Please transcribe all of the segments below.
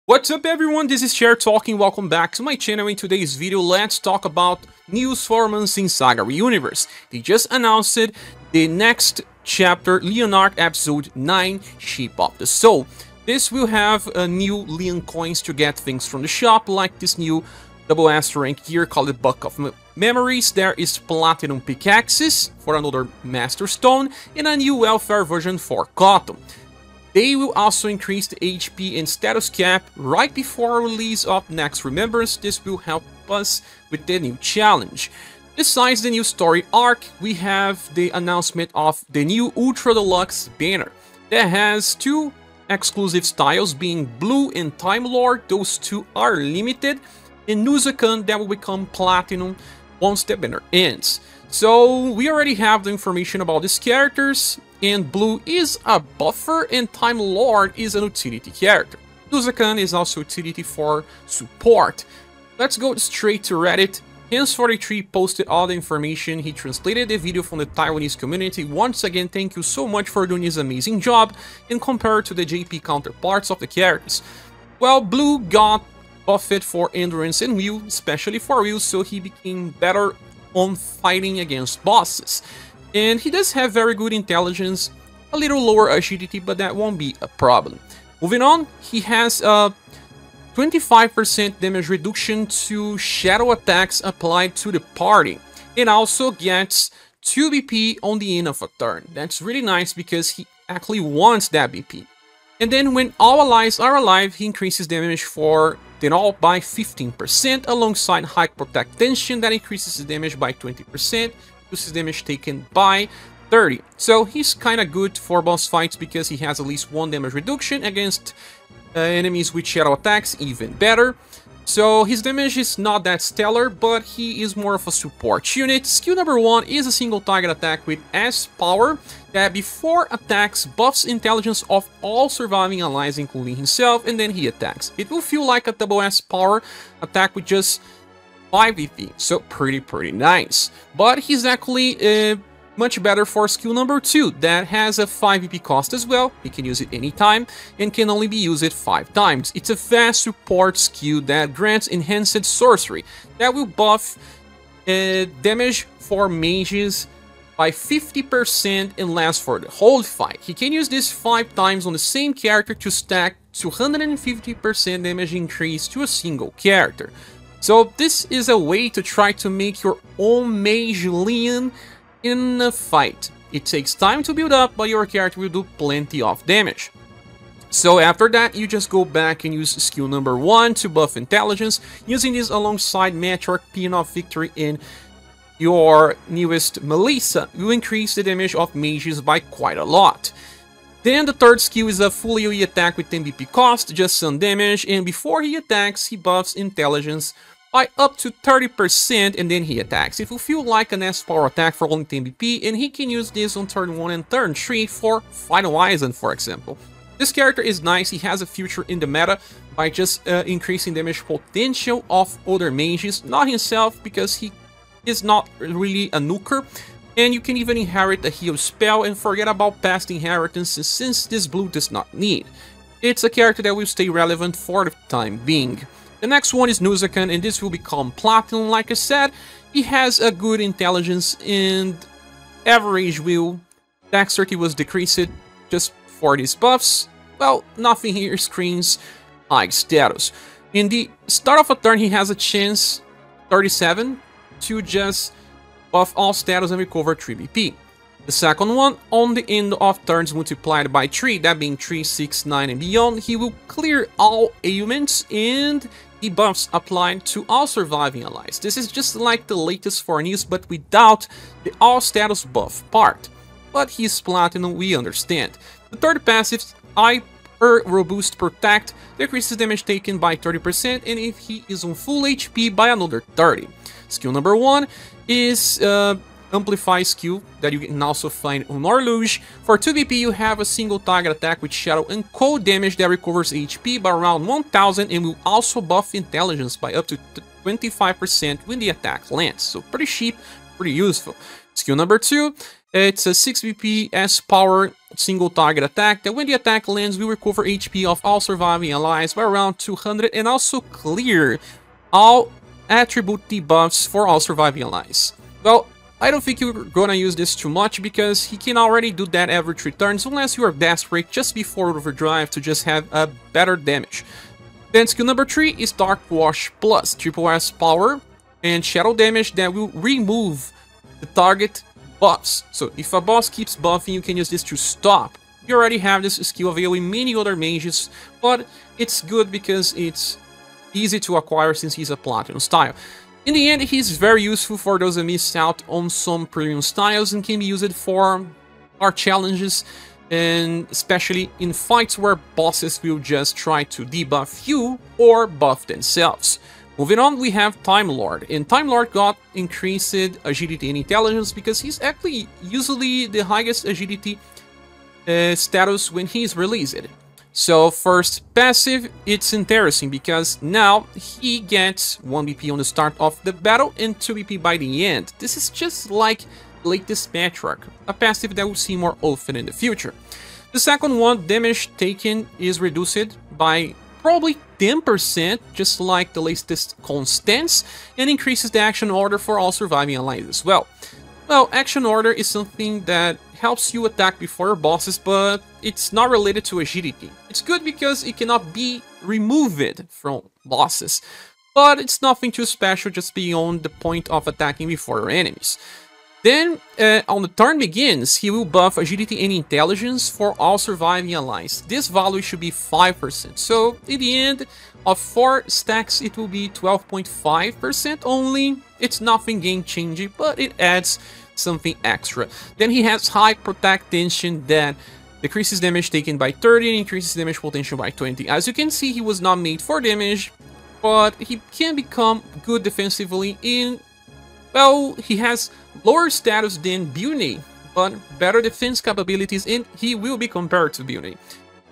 What's up everyone, this is Cher talking, welcome back to my channel. In today's video, let's talk about news for months in SaGa Universe. They just announced the next chapter, Leonard Episode 9, Shape of the Soul. This will have new Leon coins to get things from the shop, like this new double S rank here called the Book of Memories. There is Platinum Pickaxes for another Master Stone, and a new Welfare version for Cotton. They will also increase the HP and status cap right before release of next Remembrance. This will help us with the new challenge. Besides the new story arc, we have the announcement of the new Ultra Deluxe banner that has two exclusive styles, being Blue and Time Lord. Those two are limited, and Nuzakan that will become Platinum once the banner ends. So we already have the information about these characters, and Blue is a buffer and Time Lord is an utility character. Nuzakan is also utility for support. Let's go straight to Reddit. Hans43 posted all the information. He translated the video from the Taiwanese community. Once again, thank you so much for doing this amazing job, and compared to the JP counterparts of the characters. Well, Blue got buffed for endurance and will, especially for will, so he became better on fighting against bosses. And he does have very good intelligence, a little lower agility, but that won't be a problem. Moving on, he has a 25% damage reduction to shadow attacks applied to the party, and also gets 2 BP on the end of a turn. That's really nice because he actually wants that BP. And then when all allies are alive, he increases damage for then all by 15%, alongside High Protect Tension that increases the damage by 20%, reduces damage taken by 30. So he's kinda good for boss fights because he has at least 1 damage reduction against enemies with shadow attacks, even better. So his damage is not that stellar, but he is more of a support unit. Skill number 1 is a single target attack with S power that before attacks buffs intelligence of all surviving allies, including himself, and then he attacks. It will feel like a double S power attack with just 5 VP, so pretty nice. But he's actually much better for skill number 2, that has a 5 VP cost as well. He can use it anytime and can only be used 5 times. It's a fast support skill that grants enhanced sorcery that will buff damage for mages by 50% and lasts for the whole fight. He can use this 5 times on the same character to stack 250% damage increase to a single character. So this is a way to try to make your own mage Leon in a fight. It takes time to build up, but your character will do plenty of damage. So after that, you just go back and use skill number 1 to buff intelligence, using this alongside Meteoric Pin of Victory in your newest Melissa will increase the damage of mages by quite a lot. Then the third skill is a full AoE attack with 10 BP cost, just some damage, and before he attacks, he buffs intelligence by up to 30%, and then he attacks. It will feel like an S power attack for only 10 BP, and he can use this on turn 1 and turn 3 for Final Aizen, for example. This character is nice. He has a future in the meta by just increasing damage potential of other mages, not himself because he is not really a nuker, and you can even inherit a heal spell and forget about past inheritances since this blue does not need. It's a character that will stay relevant for the time being. The next one is Nuzakan, and this will become Platinum. Like I said, he has a good intelligence and average will. Dexterity was decreased just for these buffs. Well, nothing here screams high status. In the start of a turn, he has a chance 37 to just buff all status and recover 3 BP. The second one, on the end of turns multiplied by 3, that being 3, 6, 9 and beyond, he will clear all ailments and he buffs applied to all surviving allies. This is just like the latest for news, but without the all status buff part. But he's Platinum, we understand. The third passive, Hyper Robust Protect, decreases damage taken by 30%, and if he is on full HP by another 30. Skill number 1 is Amplify skill that you can also find on Orluge. For 2 BP, you have a single target attack with shadow and cold damage that recovers HP by around 1000 and will also buff intelligence by up to 25% when the attack lands. So pretty cheap, pretty useful. Skill number 2, it's a 6 VP S power single target attack that when the attack lands will recover HP of all surviving allies by around 200 and also clear all attribute debuffs for all surviving allies. Well, I don't think you're gonna use this too much because he can already do that every 3 turns unless you are desperate just before overdrive to just have a better damage. Then skill number 3 is Dark Wash Plus, triple S power and shadow damage that will remove the target buffs. So if a boss keeps buffing, you can use this to stop. You already have this skill available in many other mages, but it's good because it's easy to acquire since he's a platinum style. In the end, he's very useful for those that missed out on some premium styles and can be used for hard challenges, and especially in fights where bosses will just try to debuff you or buff themselves. Moving on, we have Time Lord, and Time Lord got increased agility and intelligence because he's actually usually the highest agility status when he's released. So first passive, it's interesting because now he gets 1 BP on the start of the battle and 2 BP by the end. This is just like latest Patriarch, a passive that we'll see more often in the future. The second one, damage taken is reduced by probably 10%, just like the latest Constance, and increases the action order for all surviving allies as well. Well, action order is something that helps you attack before your bosses, but it's not related to agility. It's good because it cannot be removed from bosses, but it's nothing too special, just beyond the point of attacking before your enemies. Then, on the turn begins, he will buff agility and intelligence for all surviving allies. This value should be 5%, so in the end of 4 stacks it will be 12.5% only. It's nothing game-changing, but it adds something extra. Then he has high protect tension that decreases damage taken by 30 and increases damage potential by 20. As you can see, he was not made for damage, but he can become good defensively in, well, he has lower status than Bune, but better defense capabilities, and he will be compared to Bune.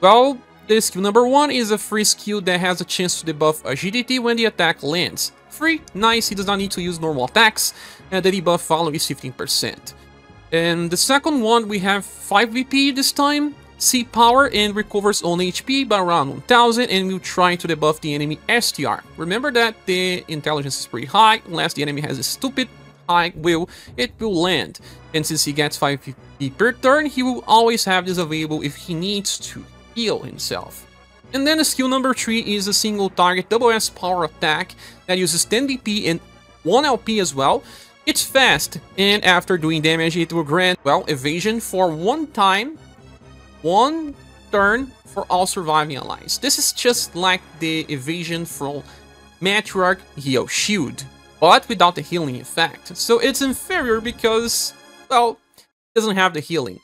Well, the skill number 1 is a free skill that has a chance to debuff agility when the attack lands. Free, nice, he does not need to use normal attacks, and the debuff value is 15%. And the second one, we have 5 VP this time, C power, and recovers own HP by around 1000, and will try to debuff the enemy STR. Remember that the intelligence is pretty high, unless the enemy has a stupid high will, it will land. And since he gets 5 VP per turn, he will always have this available if he needs to heal himself. And then the skill number 3 is a single target double S power attack that uses 10 VP and 1 LP as well. It's fast, and after doing damage it will grant, well, evasion for 1 time, 1 turn for all surviving allies. This is just like the evasion from Matriarch Heal Shield, but without the healing effect. So it's inferior because, well, it doesn't have the healing.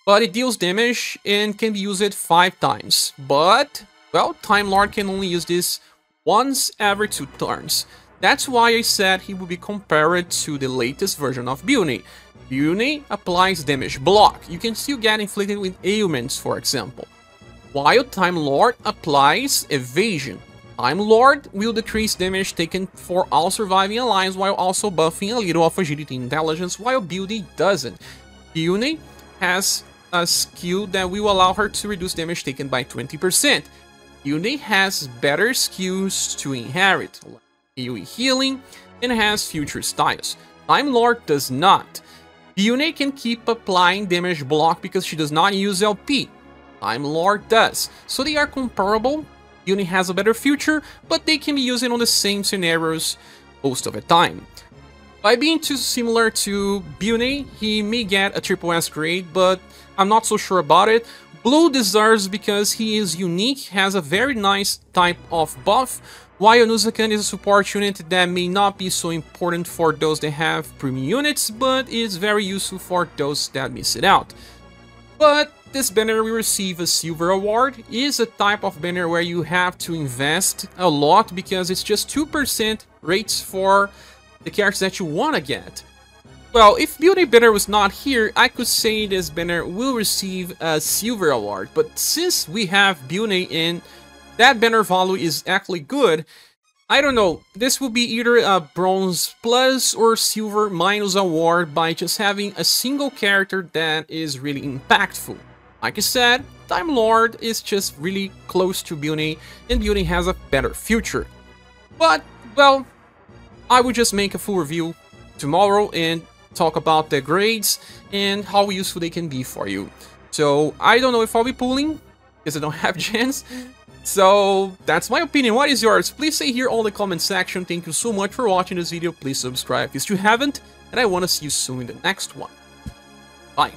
But it deals damage and can be used 5 times. But, well, Time Lord can only use this once every 2 turns. That's why I said he will be compared to the latest version of Bune. Bune applies damage block. You can still get inflicted with ailments, for example. While Time Lord applies evasion. Time Lord will decrease damage taken for all surviving allies while also buffing a little of agility and intelligence, while Bune doesn't. Bune has a skill that will allow her to reduce damage taken by 20%. Bune has better skills to inherit, like AoE healing, and has future styles. Time Lord does not. Bune can keep applying damage block because she does not use LP. Time Lord does. So they are comparable. Bune has a better future, but they can be used on the same scenarios most of the time. By being too similar to Bune, he may get a triple S grade, but I'm not so sure about it. Blue deserves because he is unique, has a very nice type of buff, while Nuzakan is a support unit that may not be so important for those that have premium units, but is very useful for those that miss it out. But this banner will receive a silver award. It is a type of banner where you have to invest a lot because it's just 2% rates for the characters that you want to get. Well, if Beauty banner was not here, I could say this banner will receive a silver award, but since we have Beauty in, that banner value is actually good, I don't know, this will be either a bronze plus or silver minus award by just having a single character that is really impactful. Like I said, Time Lord is just really close to Beauty, and Beauty has a better future. But, well, I will just make a full review tomorrow and talk about the grades and how useful they can be for you. So, I don't know if I'll be pulling, because I don't have chance. So, that's my opinion. What is yours? Please say here on the comment section. Thank you so much for watching this video. Please subscribe if you still haven't. And I want to see you soon in the next one. Bye.